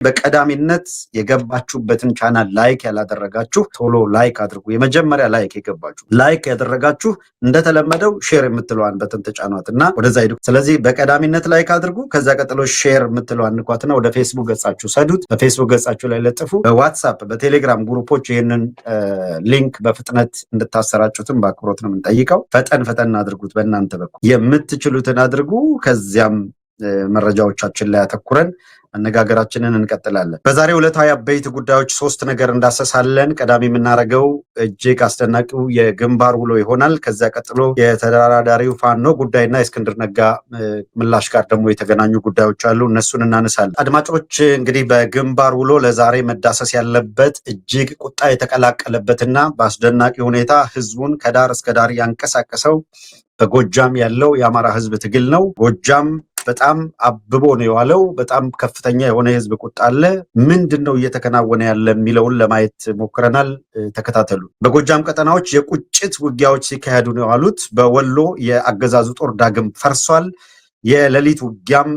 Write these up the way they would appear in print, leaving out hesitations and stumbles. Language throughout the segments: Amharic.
በቀዳሚነት የገባችሁበትን ቻናል ላይክ ያላደረጋችሁ ቶሎ ላይክ አድርጉ። የመጀመሪያ ላይክ የገባችሁ ላይክ ያደረጋችሁ እንደተለመደው ሼር የምትለዋን በተን ተጫኗትና ወደዛ ሂዱ። ስለዚህ በቀዳሚነት ላይክ አድርጉ። ከዛ ቀጥሎ ሼር የምትለዋን ንኳትና ወደ ፌስቡክ ገጻችሁ ሰዱት። በፌስቡክ ገጻችሁ ላይ ለጥፉ። በዋትስአፕ በቴሌግራም ግሩፖች ይህንን ሊንክ በፍጥነት እንድታሰራጩትም በአክብሮት ነው የምንጠይቀው። ፈጠን አድርጉት። በእናንተ በኩል የምትችሉትን አድርጉ። ከዚያም መረጃዎቻችን ላይ አተኩረን አነጋገራችንን እንቀጥላለን። በዛሬው ዕለታዊ አበይት ጉዳዮች 3 ነገር እንዳሰሳለን። ቀዳሚ የምናደርገው እጅግ አስደናቂው የግንባር ውሎ ይሆናል። ከዚያ ቀጥሎ የተደራዳሪው ፋኖ ጉዳይና የእስክንድር ነጋ ምላሽ ጋር ደግሞ የተገናኙ ጉዳዮች አሉ፣ እነሱን እናነሳለን። አድማጮች እንግዲህ በግንባር ውሎ ለዛሬ መዳሰስ ያለበት እጅግ ቁጣ የተቀላቀለበትና በአስደናቂ ሁኔታ ህዝቡን ከዳር እስከ ዳር ያንቀሳቀሰው በጎጃም ያለው የአማራ ህዝብ ትግል ነው። ጎጃም በጣም አብቦ ነው የዋለው። በጣም ከፍተኛ የሆነ የህዝብ ቁጣ አለ። ምንድነው እየተከናወነ ያለ የሚለውን ለማየት ሞክረናል። ተከታተሉ። በጎጃም ቀጠናዎች የቁጭት ውጊያዎች ሲካሄዱ ነው የዋሉት። በወሎ የአገዛዙ ጦር ዳግም ፈርሷል። የሌሊት ውጊያም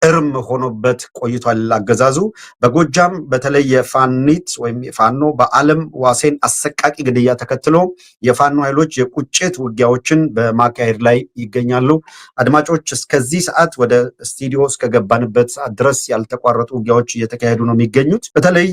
እርም ሆኖበት ቆይቷል አገዛዙ። በጎጃም በተለይ የፋኒት ወይም የፋኖ በአለም ዋሴን አሰቃቂ ግድያ ተከትሎ የፋኖ ኃይሎች የቁጭት ውጊያዎችን በማካሄድ ላይ ይገኛሉ። አድማጮች እስከዚህ ሰዓት ወደ ስቱዲዮ እስከገባንበት ሰዓት ድረስ ያልተቋረጡ ውጊያዎች እየተካሄዱ ነው የሚገኙት። በተለይ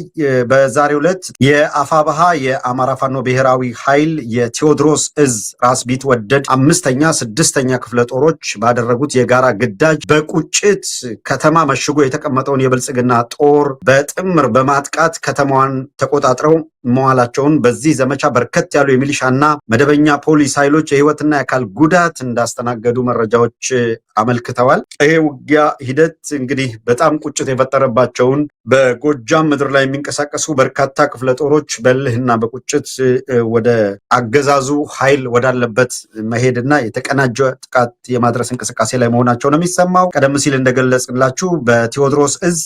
በዛሬው ዕለት የአፋባሃ የአማራ ፋኖ ብሔራዊ ኃይል የቴዎድሮስ እዝ ራስ ቢትወደድ 5ኛ 6ኛ ክፍለ ጦሮች ባደረጉት የጋራ ግዳጅ በቁጭት ከተማ መሽጎ የተቀመጠውን የብልጽግና ጦር በጥምር በማጥቃት ከተማዋን ተቆጣጥረው መዋላቸውን በዚህ ዘመቻ በርከት ያሉ የሚሊሻና መደበኛ ፖሊስ ኃይሎች የህይወትና የአካል ጉዳት እንዳስተናገዱ መረጃዎች አመልክተዋል። ይሄ ውጊያ ሂደት እንግዲህ በጣም ቁጭት የፈጠረባቸውን በጎጃም ምድር ላይ የሚንቀሳቀሱ በርካታ ክፍለ ጦሮች በልህና በቁጭት ወደ አገዛዙ ኃይል ወዳለበት መሄድና የተቀናጀ ጥቃት የማድረስ እንቅስቃሴ ላይ መሆናቸው ነው የሚሰማው። ቀደም ሲል እንደገለጽላችሁ በቴዎድሮስ እዝ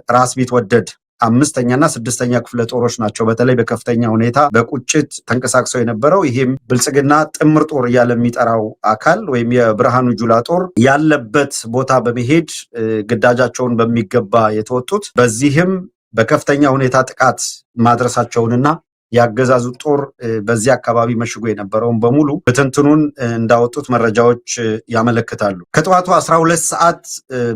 ራስ ቢትወደድ 5ኛና 6ኛ ክፍለ ጦሮች ናቸው በተለይ በከፍተኛ ሁኔታ በቁጭት ተንቀሳቅሰው የነበረው። ይሄም ብልጽግና ጥምር ጦር እያለ የሚጠራው አካል ወይም የብርሃኑ ጁላ ጦር ያለበት ቦታ በመሄድ ግዳጃቸውን በሚገባ የተወጡት። በዚህም በከፍተኛ ሁኔታ ጥቃት ማድረሳቸውንና ያገዛዙ ጦር በዚህ አካባቢ መሽጎ የነበረውን በሙሉ በትንትኑን እንዳወጡት መረጃዎች ያመለክታሉ። ከጠዋቱ 12 ሰዓት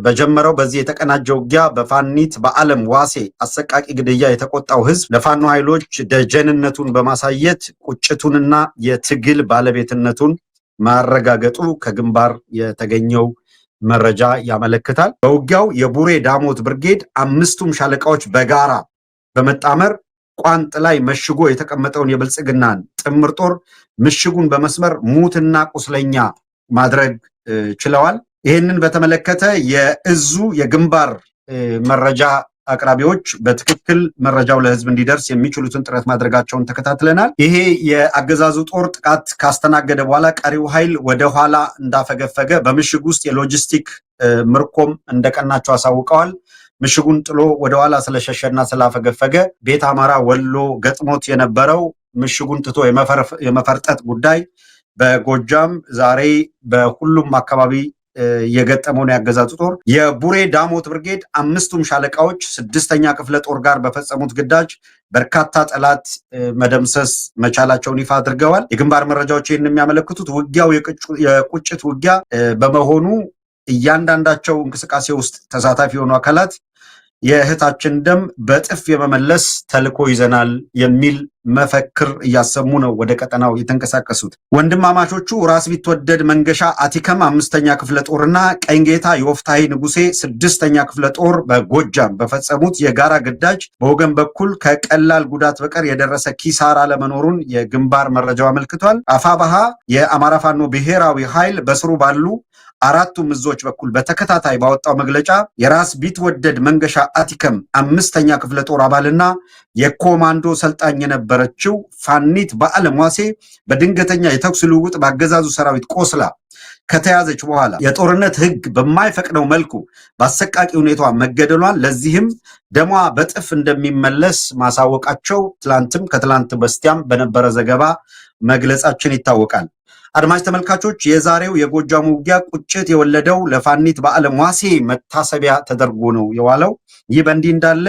በጀመረው በዚህ የተቀናጀ ውጊያ በፋኒት በአለም ዋሴ አሰቃቂ ግድያ የተቆጣው ህዝብ ለፋኖ ኃይሎች ደጀንነቱን በማሳየት ቁጭቱንና የትግል ባለቤትነቱን ማረጋገጡ ከግንባር የተገኘው መረጃ ያመለክታል። በውጊያው የቡሬ ዳሞት ብርጌድ 5ቱም ሻለቃዎች በጋራ በመጣመር ቋንጥ ላይ መሽጎ የተቀመጠውን የብልጽግናን ጥምር ጦር ምሽጉን በመስመር ሙትና ቁስለኛ ማድረግ ችለዋል። ይህንን በተመለከተ የእዙ የግንባር መረጃ አቅራቢዎች በትክክል መረጃው ለህዝብ እንዲደርስ የሚችሉትን ጥረት ማድረጋቸውን ተከታትለናል። ይሄ የአገዛዙ ጦር ጥቃት ካስተናገደ በኋላ ቀሪው ኃይል ወደ ኋላ እንዳፈገፈገ በምሽግ ውስጥ የሎጂስቲክ ምርኮም እንደቀናቸው አሳውቀዋል። ምሽጉን ጥሎ ወደ ኋላ ስለሸሸና ስላፈገፈገ ቤት አማራ ወሎ ገጥሞት የነበረው ምሽጉን ትቶ የመፈርጠጥ ጉዳይ በጎጃም ዛሬ በሁሉም አካባቢ የገጠመውን ያገዛዙ ጦር የቡሬ ዳሞት ብርጌድ 5ቱም ሻለቃዎች 6ኛ ክፍለ ጦር ጋር በፈጸሙት ግዳጅ በርካታ ጠላት መደምሰስ መቻላቸውን ይፋ አድርገዋል። የግንባር መረጃዎች ይህን የሚያመለክቱት ውጊያው የቁጭት ውጊያ በመሆኑ እያንዳንዳቸው እንቅስቃሴ ውስጥ ተሳታፊ የሆኑ አካላት የእህታችን ደም በጥፍ የመመለስ ተልዕኮ ይዘናል የሚል መፈክር እያሰሙ ነው ወደ ቀጠናው የተንቀሳቀሱት። ወንድማማቾቹ ራስ ቢትወደድ መንገሻ አቲከም 5ኛ ክፍለ ጦርና ቀኝጌታ የወፍታሂ ንጉሴ 6ኛ ክፍለ ጦር በጎጃም በፈጸሙት የጋራ ግዳጅ በወገን በኩል ከቀላል ጉዳት በቀር የደረሰ ኪሳራ ለመኖሩን የግንባር መረጃው አመልክቷል። አፋባሃ የአማራ ፋኖ ብሔራዊ ኃይል በስሩ ባሉ 4ቱም እዞች በኩል በተከታታይ ባወጣው መግለጫ የራስ ቢትወደድ መንገሻ አቲከም 5ኛ ክፍለ ጦር አባልና የኮማንዶ ሰልጣኝ የነበረችው ፋኒት በአለም ዋሴ በድንገተኛ የተኩስ ልውውጥ በአገዛዙ ሰራዊት ቆስላ ከተያዘች በኋላ የጦርነት ሕግ በማይፈቅደው መልኩ በአሰቃቂ ሁኔታ መገደሏን ለዚህም ደሟ በጥፍ እንደሚመለስ ማሳወቃቸው ትላንትም ከትላንት በስቲያም በነበረ ዘገባ መግለጻችን ይታወቃል። አድማጭ ተመልካቾች የዛሬው የጎጃሙ ውጊያ ቁጭት የወለደው ለፋኒት በዓለም ዋሴ መታሰቢያ ተደርጎ ነው የዋለው። ይህ በእንዲህ እንዳለ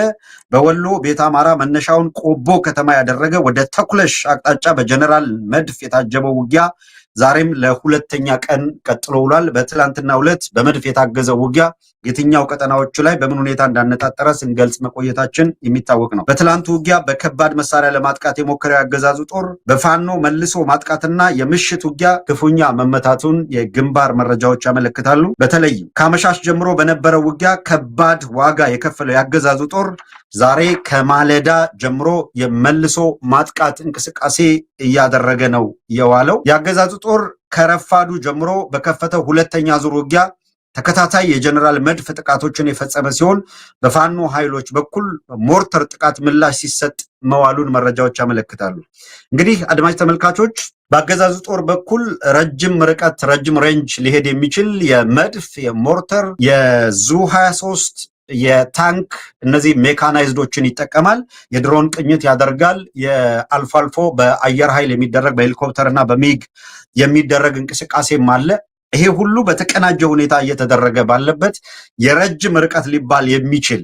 በወሎ ቤተ አማራ መነሻውን ቆቦ ከተማ ያደረገ ወደ ተኩለሽ አቅጣጫ በጀነራል መድፍ የታጀበው ውጊያ ዛሬም ለሁለተኛ ቀን ቀጥሎ ውሏል። በትላንትናው ዕለት በመድፍ የታገዘው ውጊያ የትኛው ቀጠናዎቹ ላይ በምን ሁኔታ እንዳነጣጠረ ስንገልጽ መቆየታችን የሚታወቅ ነው። በትላንቱ ውጊያ በከባድ መሳሪያ ለማጥቃት የሞከረው ያገዛዙ ጦር በፋኖ መልሶ ማጥቃትና የምሽት ውጊያ ክፉኛ መመታቱን የግንባር መረጃዎች ያመለክታሉ። በተለይም ከአመሻሽ ጀምሮ በነበረው ውጊያ ከባድ ዋጋ የከፈለው ያገዛዙ ጦር ዛሬ ከማለዳ ጀምሮ የመልሶ ማጥቃት እንቅስቃሴ እያደረገ ነው የዋለው። ያገዛዙ ጦር ከረፋዱ ጀምሮ በከፈተው ሁለተኛ ዙር ውጊያ ተከታታይ የጀነራል መድፍ ጥቃቶችን የፈጸመ ሲሆን በፋኖ ኃይሎች በኩል ሞርተር ጥቃት ምላሽ ሲሰጥ መዋሉን መረጃዎች ያመለክታሉ። እንግዲህ አድማጭ ተመልካቾች በአገዛዙ ጦር በኩል ረጅም ርቀት ረጅም ሬንጅ ሊሄድ የሚችል የመድፍ የሞርተር የዙ 23 የታንክ እነዚህ ሜካናይዝዶችን ይጠቀማል። የድሮን ቅኝት ያደርጋል። የአልፎ አልፎ በአየር ኃይል የሚደረግ በሄሊኮፕተር እና በሚግ የሚደረግ እንቅስቃሴም አለ። ይሄ ሁሉ በተቀናጀ ሁኔታ እየተደረገ ባለበት የረጅም ርቀት ሊባል የሚችል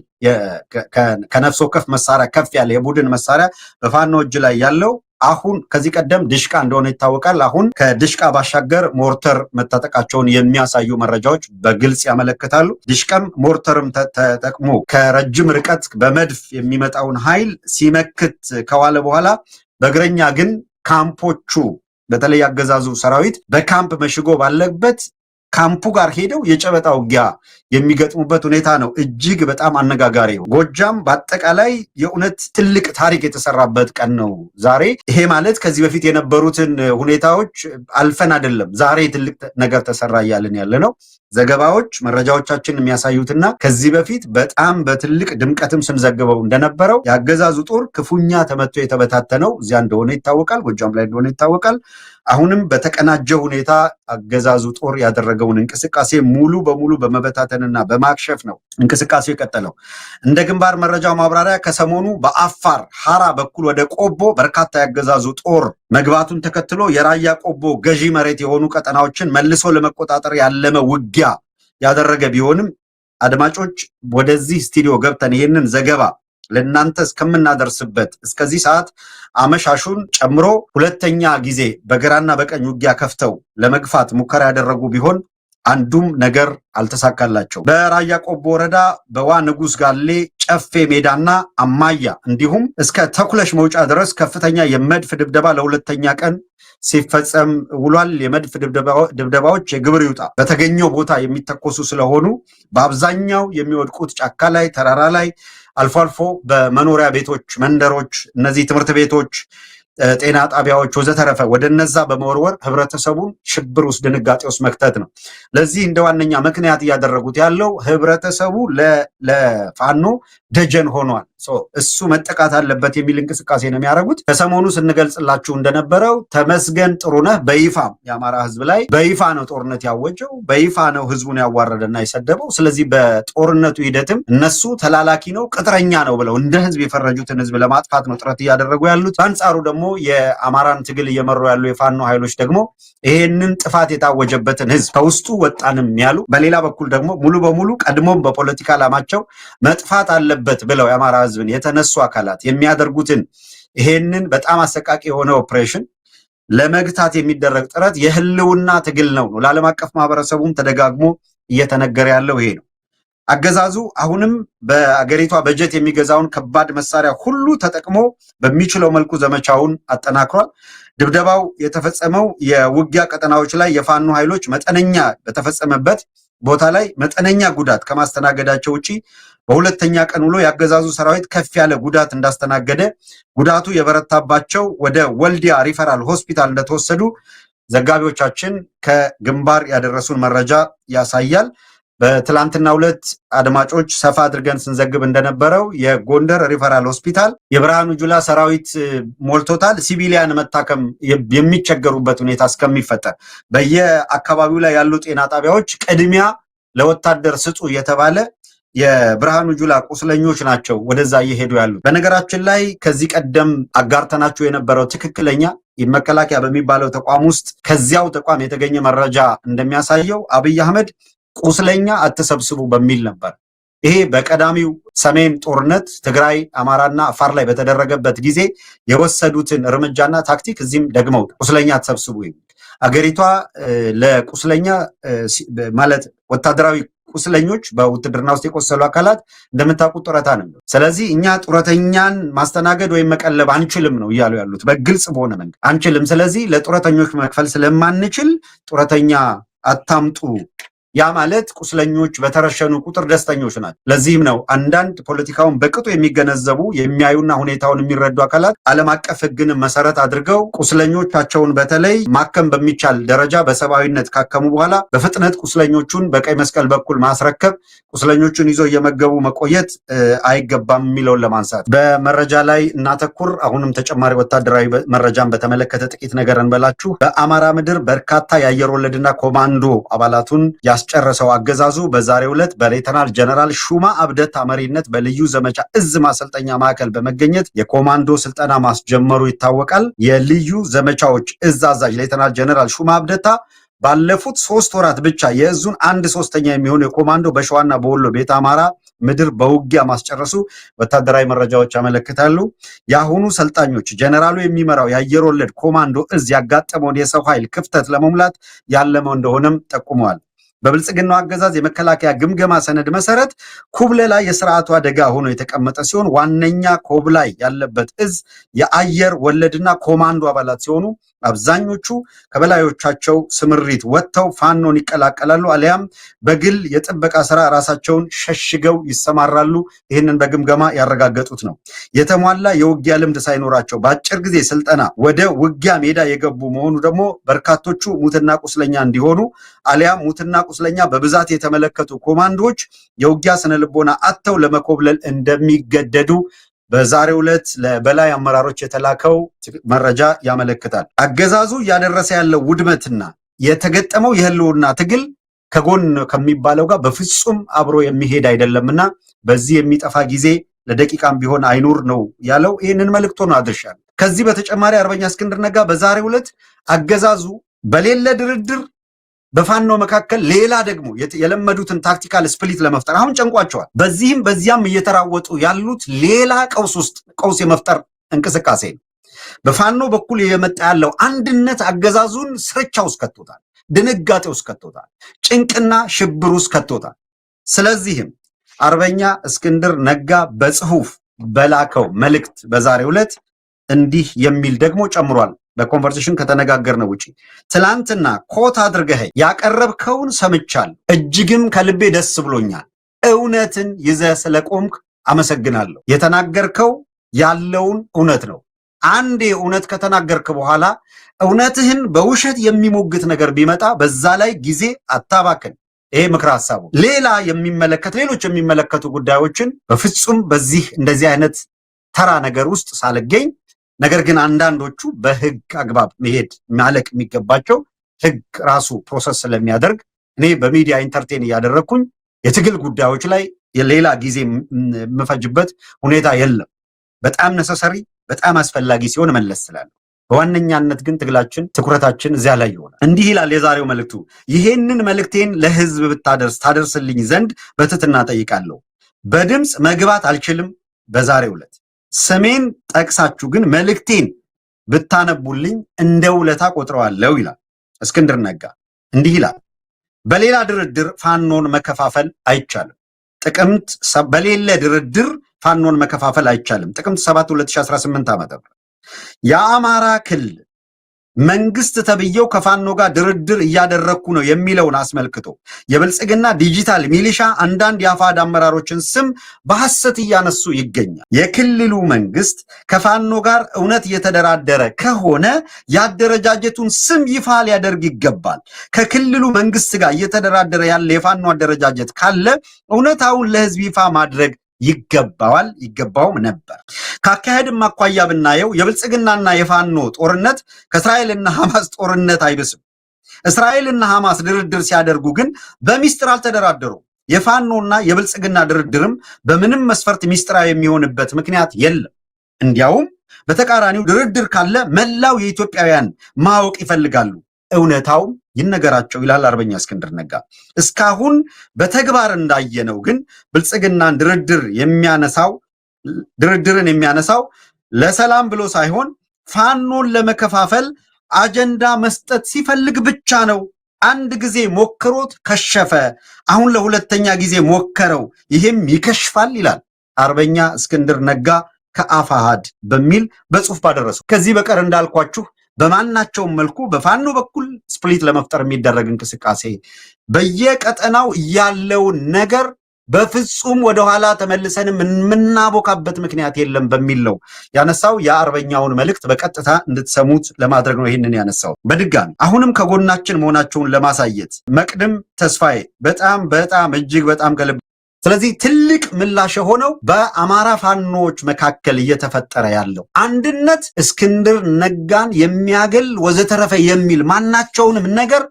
ከነፍስ ወከፍ መሳሪያ ከፍ ያለ የቡድን መሳሪያ በፋኖ እጅ ላይ ያለው አሁን ከዚህ ቀደም ድሽቃ እንደሆነ ይታወቃል። አሁን ከድሽቃ ባሻገር ሞርተር መታጠቃቸውን የሚያሳዩ መረጃዎች በግልጽ ያመለክታሉ። ድሽቃም ሞርተርም ተጠቅሞ ከረጅም ርቀት በመድፍ የሚመጣውን ኃይል ሲመክት ከዋለ በኋላ በእግረኛ ግን ካምፖቹ በተለይ ያገዛዙ ሰራዊት በካምፕ መሽጎ ባለበት ካምፑ ጋር ሄደው የጨበጣ ውጊያ የሚገጥሙበት ሁኔታ ነው። እጅግ በጣም አነጋጋሪ ነው። ጎጃም በአጠቃላይ የእውነት ትልቅ ታሪክ የተሰራበት ቀን ነው ዛሬ። ይሄ ማለት ከዚህ በፊት የነበሩትን ሁኔታዎች አልፈን አይደለም፣ ዛሬ ትልቅ ነገር ተሰራ እያልን ያለ ነው። ዘገባዎች መረጃዎቻችን የሚያሳዩትና ከዚህ በፊት በጣም በትልቅ ድምቀትም ስንዘግበው እንደነበረው የአገዛዙ ጦር ክፉኛ ተመቶ የተበታተነው እዚያ እንደሆነ ይታወቃል፣ ጎጃም ላይ እንደሆነ ይታወቃል። አሁንም በተቀናጀ ሁኔታ አገዛዙ ጦር ያደረገውን እንቅስቃሴ ሙሉ በሙሉ በመበታተንና በማክሸፍ ነው እንቅስቃሴው የቀጠለው። እንደ ግንባር መረጃው ማብራሪያ ከሰሞኑ በአፋር ሐራ በኩል ወደ ቆቦ በርካታ ያገዛዙ ጦር መግባቱን ተከትሎ የራያ ቆቦ ገዢ መሬት የሆኑ ቀጠናዎችን መልሶ ለመቆጣጠር ያለመ ውጊያ ያደረገ ቢሆንም አድማጮች ወደዚህ ስቱዲዮ ገብተን ይህንን ዘገባ ለእናንተ እስከምናደርስበት እስከዚህ ሰዓት አመሻሹን ጨምሮ ሁለተኛ ጊዜ በግራና በቀኝ ውጊያ ከፍተው ለመግፋት ሙከራ ያደረጉ ቢሆን አንዱም ነገር አልተሳካላቸው። በራያ ቆቦ ወረዳ በዋ ንጉስ ጋሌ፣ ጨፌ ሜዳና አማያ እንዲሁም እስከ ተኩለሽ መውጫ ድረስ ከፍተኛ የመድፍ ድብደባ ለሁለተኛ ቀን ሲፈጸም ውሏል። የመድፍ ድብደባዎች የግብር ይውጣ በተገኘው ቦታ የሚተኮሱ ስለሆኑ በአብዛኛው የሚወድቁት ጫካ ላይ፣ ተራራ ላይ፣ አልፎ አልፎ በመኖሪያ ቤቶች፣ መንደሮች፣ እነዚህ ትምህርት ቤቶች፣ ጤና ጣቢያዎች ወዘተረፈ ወደ እነዛ በመወርወር ህብረተሰቡን ሽብር ውስጥ ድንጋጤ ውስጥ መክተት ነው። ለዚህ እንደ ዋነኛ ምክንያት እያደረጉት ያለው ህብረተሰቡ ለፋኖ ደጀን ሆኗል፣ እሱ መጠቃት አለበት የሚል እንቅስቃሴ ነው የሚያደርጉት። ከሰሞኑ ስንገልጽላችሁ እንደነበረው ተመስገን ጥሩነህ በይፋ የአማራ ህዝብ ላይ በይፋ ነው ጦርነት ያወጀው፣ በይፋ ነው ህዝቡን ያዋረደና የሰደበው። ስለዚህ በጦርነቱ ሂደትም እነሱ ተላላኪ ነው ቅጥረኛ ነው ብለው እንደ ህዝብ የፈረጁትን ህዝብ ለማጥፋት ነው ጥረት እያደረጉ ያሉት። በአንጻሩ ደግሞ የአማራን ትግል እየመሩ ያሉ የፋኖ ኃይሎች ደግሞ ይሄንን ጥፋት የታወጀበትን ህዝብ ከውስጡ ወጣንም ያሉ፣ በሌላ በኩል ደግሞ ሙሉ በሙሉ ቀድሞም በፖለቲካ ዓላማቸው መጥፋት አለበት ብለው የአማራ ህዝብን የተነሱ አካላት የሚያደርጉትን ይሄንን በጣም አሰቃቂ የሆነ ኦፕሬሽን ለመግታት የሚደረግ ጥረት የህልውና ትግል ነው። ለዓለም አቀፍ ማህበረሰቡም ተደጋግሞ እየተነገረ ያለው ይሄ ነው። አገዛዙ አሁንም በአገሪቷ በጀት የሚገዛውን ከባድ መሳሪያ ሁሉ ተጠቅሞ በሚችለው መልኩ ዘመቻውን አጠናክሯል። ድብደባው የተፈጸመው የውጊያ ቀጠናዎች ላይ የፋኖ ኃይሎች መጠነኛ በተፈጸመበት ቦታ ላይ መጠነኛ ጉዳት ከማስተናገዳቸው ውጪ በሁለተኛ ቀን ውሎ ያገዛዙ ሰራዊት ከፍ ያለ ጉዳት እንዳስተናገደ፣ ጉዳቱ የበረታባቸው ወደ ወልዲያ ሪፈራል ሆስፒታል እንደተወሰዱ ዘጋቢዎቻችን ከግንባር ያደረሱን መረጃ ያሳያል። በትላንትና ሁለት አድማጮች ሰፋ አድርገን ስንዘግብ እንደነበረው የጎንደር ሪፈራል ሆስፒታል የብርሃኑ ጁላ ሰራዊት ሞልቶታል። ሲቪሊያን መታከም የሚቸገሩበት ሁኔታ እስከሚፈጠር በየአካባቢው ላይ ያሉ ጤና ጣቢያዎች ቅድሚያ ለወታደር ስጡ እየተባለ የብርሃኑ ጁላ ቁስለኞች ናቸው ወደዛ እየሄዱ ያሉት። በነገራችን ላይ ከዚህ ቀደም አጋርተናቸው የነበረው ትክክለኛ መከላከያ በሚባለው ተቋም ውስጥ ከዚያው ተቋም የተገኘ መረጃ እንደሚያሳየው አብይ አህመድ ቁስለኛ አትሰብስቡ በሚል ነበር። ይሄ በቀዳሚው ሰሜን ጦርነት ትግራይ፣ አማራና አፋር ላይ በተደረገበት ጊዜ የወሰዱትን እርምጃና ታክቲክ እዚህም ደግመው ቁስለኛ አትሰብስቡ የሚል አገሪቷ ለቁስለኛ ማለት ወታደራዊ ቁስለኞች በውትድርና ውስጥ የቆሰሉ አካላት እንደምታውቁት ጡረታ ነው። ስለዚህ እኛ ጡረተኛን ማስተናገድ ወይም መቀለብ አንችልም ነው እያሉ ያሉት በግልጽ በሆነ መንገድ አንችልም። ስለዚህ ለጡረተኞች መክፈል ስለማንችል ጡረተኛ አታምጡ። ያ ማለት ቁስለኞች በተረሸኑ ቁጥር ደስተኞች ናቸው። ለዚህም ነው አንዳንድ ፖለቲካውን በቅጡ የሚገነዘቡ የሚያዩና ሁኔታውን የሚረዱ አካላት ዓለም አቀፍ ሕግን መሰረት አድርገው ቁስለኞቻቸውን በተለይ ማከም በሚቻል ደረጃ በሰብአዊነት ካከሙ በኋላ በፍጥነት ቁስለኞቹን በቀይ መስቀል በኩል ማስረከብ፣ ቁስለኞቹን ይዞ እየመገቡ መቆየት አይገባም የሚለውን ለማንሳት በመረጃ ላይ እናተኩር። አሁንም ተጨማሪ ወታደራዊ መረጃን በተመለከተ ጥቂት ነገር እንበላችሁ። በአማራ ምድር በርካታ የአየር ወለድና ኮማንዶ አባላቱን ያስጨረሰው አገዛዙ በዛሬው ዕለት በሌተናል ጀነራል ሹማ አብደታ መሪነት በልዩ ዘመቻ እዝ ማሰልጠኛ ማዕከል በመገኘት የኮማንዶ ስልጠና ማስጀመሩ ይታወቃል። የልዩ ዘመቻዎች እዝ አዛዥ ሌተናል ጀነራል ሹማ አብደታ ባለፉት 3 ወራት ብቻ የእዙን 1/3 የሚሆን የኮማንዶ በሸዋና በወሎ ቤተ አማራ ምድር በውጊያ ማስጨረሱ ወታደራዊ መረጃዎች ያመለክታሉ። የአሁኑ ሰልጣኞች ጀነራሉ የሚመራው የአየር ወለድ ኮማንዶ እዝ ያጋጠመውን የሰው ኃይል ክፍተት ለመሙላት ያለመው እንደሆነም ጠቁመዋል። በብልጽግናው አገዛዝ የመከላከያ ግምገማ ሰነድ መሰረት ኩብለላ የስርዓቱ አደጋ ሆኖ የተቀመጠ ሲሆን ዋነኛ ኮብላይ ያለበት እዝ የአየር ወለድና ኮማንዶ አባላት ሲሆኑ አብዛኞቹ ከበላዮቻቸው ስምሪት ወጥተው ፋኖን ይቀላቀላሉ አሊያም በግል የጥበቃ ስራ ራሳቸውን ሸሽገው ይሰማራሉ። ይህንን በግምገማ ያረጋገጡት ነው። የተሟላ የውጊያ ልምድ ሳይኖራቸው በአጭር ጊዜ ስልጠና ወደ ውጊያ ሜዳ የገቡ መሆኑ ደግሞ በርካቶቹ ሙትና ቁስለኛ እንዲሆኑ አሊያም ሙትና ቁስለኛ በብዛት የተመለከቱ ኮማንዶዎች የውጊያ ስነልቦና አጥተው ለመኮብለል እንደሚገደዱ በዛሬው ዕለት ለበላይ አመራሮች የተላከው መረጃ ያመለክታል። አገዛዙ እያደረሰ ያለው ውድመትና የተገጠመው የህልውና ትግል ከጎን ከሚባለው ጋር በፍጹም አብሮ የሚሄድ አይደለምና በዚህ የሚጠፋ ጊዜ ለደቂቃም ቢሆን አይኑር ነው ያለው። ይህንን መልእክቱን አድርሻል። ከዚህ በተጨማሪ አርበኛ እስክንድር ነጋ በዛሬው ዕለት አገዛዙ በሌለ ድርድር በፋኖ መካከል ሌላ ደግሞ የለመዱትን ታክቲካል ስፕሊት ለመፍጠር አሁን ጨንቋቸዋል። በዚህም በዚያም እየተራወጡ ያሉት ሌላ ቀውስ የመፍጠር እንቅስቃሴ ነው። በፋኖ በኩል የመጣ ያለው አንድነት አገዛዙን ስርቻ ውስጥ ከቶታል፣ ድንጋጤ ውስጥ ከቶታል፣ ጭንቅና ሽብር ውስጥ ከቶታል። ስለዚህም አርበኛ እስክንድር ነጋ በጽሁፍ በላከው መልእክት በዛሬው ዕለት እንዲህ የሚል ደግሞ ጨምሯል። በኮንቨርሴሽን ከተነጋገርነው ውጪ ትላንትና ኮት አድርገህ ያቀረብከውን ሰምቻለሁ፣ እጅግም ከልቤ ደስ ብሎኛል። እውነትን ይዘህ ስለቆምክ አመሰግናለሁ። የተናገርከው ያለውን እውነት ነው። አንዴ እውነት ከተናገርክ በኋላ እውነትህን በውሸት የሚሞግት ነገር ቢመጣ በዛ ላይ ጊዜ አታባክን። ይሄ ምክር ሐሳቡ። ሌሎች የሚመለከቱ ጉዳዮችን በፍጹም በዚህ እንደዚህ አይነት ተራ ነገር ውስጥ ሳልገኝ ነገር ግን አንዳንዶቹ በህግ አግባብ መሄድ ማለቅ የሚገባቸው ህግ ራሱ ፕሮሰስ ስለሚያደርግ እኔ በሚዲያ ኢንተርቴን እያደረግኩኝ የትግል ጉዳዮች ላይ የሌላ ጊዜ የምፈጅበት ሁኔታ የለም። በጣም ነሰሰሪ በጣም አስፈላጊ ሲሆን መለስ ስላለሁ፣ በዋነኛነት ግን ትግላችን ትኩረታችን እዚያ ላይ ይሆናል። እንዲህ ይላል የዛሬው መልእክቱ። ይሄንን መልእክቴን ለህዝብ ታደርስልኝ ዘንድ በትህትና ጠይቃለሁ። በድምፅ መግባት አልችልም በዛሬው ዕለት ስሜን ጠቅሳችሁ ግን መልእክቴን ብታነቡልኝ እንደ ውለታ ቆጥረዋለሁ ይላል እስክንድር ነጋ። እንዲህ ይላል። በሌላ ድርድር ፋኖን መከፋፈል አይቻልም። በሌለ ድርድር ፋኖን መከፋፈል አይቻልም። ጥቅምት 7 2018 ዓ.ም የአማራ ክልል መንግስት ተብየው ከፋኖ ጋር ድርድር እያደረኩ ነው የሚለውን አስመልክቶ የብልጽግና ዲጂታል ሚሊሻ አንዳንድ የአፋድ አመራሮችን ስም በሐሰት እያነሱ ይገኛል። የክልሉ መንግስት ከፋኖ ጋር እውነት እየተደራደረ ከሆነ የአደረጃጀቱን ስም ይፋ ሊያደርግ ይገባል። ከክልሉ መንግስት ጋር እየተደራደረ ያለ የፋኖ አደረጃጀት ካለ እውነታውን ለህዝብ ይፋ ማድረግ ይገባውም ነበር። ካካሄድም አኳያ ብናየው የብልጽግናና የፋኖ ጦርነት ከእስራኤልና ሐማስ ጦርነት አይብስም። እስራኤልና ሐማስ ድርድር ሲያደርጉ ግን በሚስጥር አልተደራደሩም። የፋኖና የብልጽግና ድርድርም በምንም መስፈርት ሚስጥራዊ የሚሆንበት ምክንያት የለም። እንዲያውም በተቃራኒው ድርድር ካለ መላው የኢትዮጵያውያን ማወቅ ይፈልጋሉ። እውነታው ይነገራቸው ይላል አርበኛ እስክንድር ነጋ። እስካሁን በተግባር እንዳየነው ግን ብልጽግናን ድርድርን የሚያነሳው ለሰላም ብሎ ሳይሆን ፋኖን ለመከፋፈል አጀንዳ መስጠት ሲፈልግ ብቻ ነው። አንድ ጊዜ ሞክሮት ከሸፈ። አሁን ለሁለተኛ ጊዜ ሞከረው፣ ይሄም ይከሽፋል ይላል አርበኛ እስክንድር ነጋ ከአፋሃድ በሚል በጽሁፍ ባደረሰው። ከዚህ በቀር እንዳልኳችሁ በማናቸውም መልኩ በፋኖ በኩል ስፕሊት ለመፍጠር የሚደረግ እንቅስቃሴ በየቀጠናው ያለውን ነገር በፍጹም ወደኋላ ተመልሰን የምናቦካበት ምክንያት የለም በሚል ነው ያነሳው። የአርበኛውን መልእክት በቀጥታ እንድትሰሙት ለማድረግ ነው ይህንን ያነሳው። በድጋሚ አሁንም ከጎናችን መሆናቸውን ለማሳየት መቅድም ተስፋዬ በጣም እጅግ በጣም ከልብ። ስለዚህ ትልቅ ምላሽ የሆነው በአማራ ፋኖች መካከል እየተፈጠረ ያለው አንድነት እስክንድር ነጋን የሚያገል ወዘተረፈ የሚል ማናቸውንም ነገር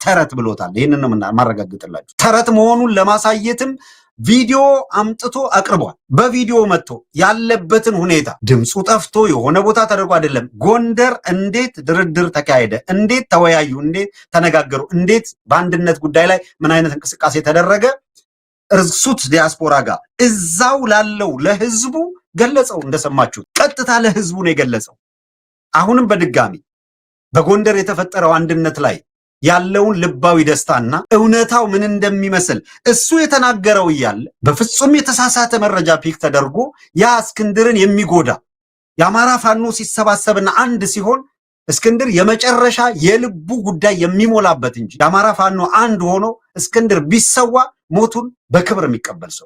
ተረት ብሎታል። ይህንን ነው ማረጋግጥላችሁ። ተረት መሆኑን ለማሳየትም ቪዲዮ አምጥቶ አቅርቧል። በቪዲዮ መጥቶ ያለበትን ሁኔታ ድምፁ ጠፍቶ የሆነ ቦታ ተደርጎ አይደለም። ጎንደር እንዴት ድርድር ተካሄደ፣ እንዴት ተወያዩ፣ እንዴት ተነጋገሩ፣ እንዴት በአንድነት ጉዳይ ላይ ምን አይነት እንቅስቃሴ ተደረገ እርሱት ዲያስፖራ ጋር እዛው ላለው ለህዝቡ ገለጸው። እንደሰማችሁት ቀጥታ ለህዝቡ ነው የገለጸው። አሁንም በድጋሚ በጎንደር የተፈጠረው አንድነት ላይ ያለውን ልባዊ ደስታና እውነታው ምን እንደሚመስል እሱ የተናገረው እያለ በፍጹም የተሳሳተ መረጃ ፒክ ተደርጎ ያ እስክንድርን የሚጎዳ የአማራ ፋኖ ሲሰባሰብና አንድ ሲሆን እስክንድር የመጨረሻ የልቡ ጉዳይ የሚሞላበት እንጂ የአማራ ፋኖ አንድ ሆኖ እስክንድር ቢሰዋ ሞቱን በክብር የሚቀበል ሰው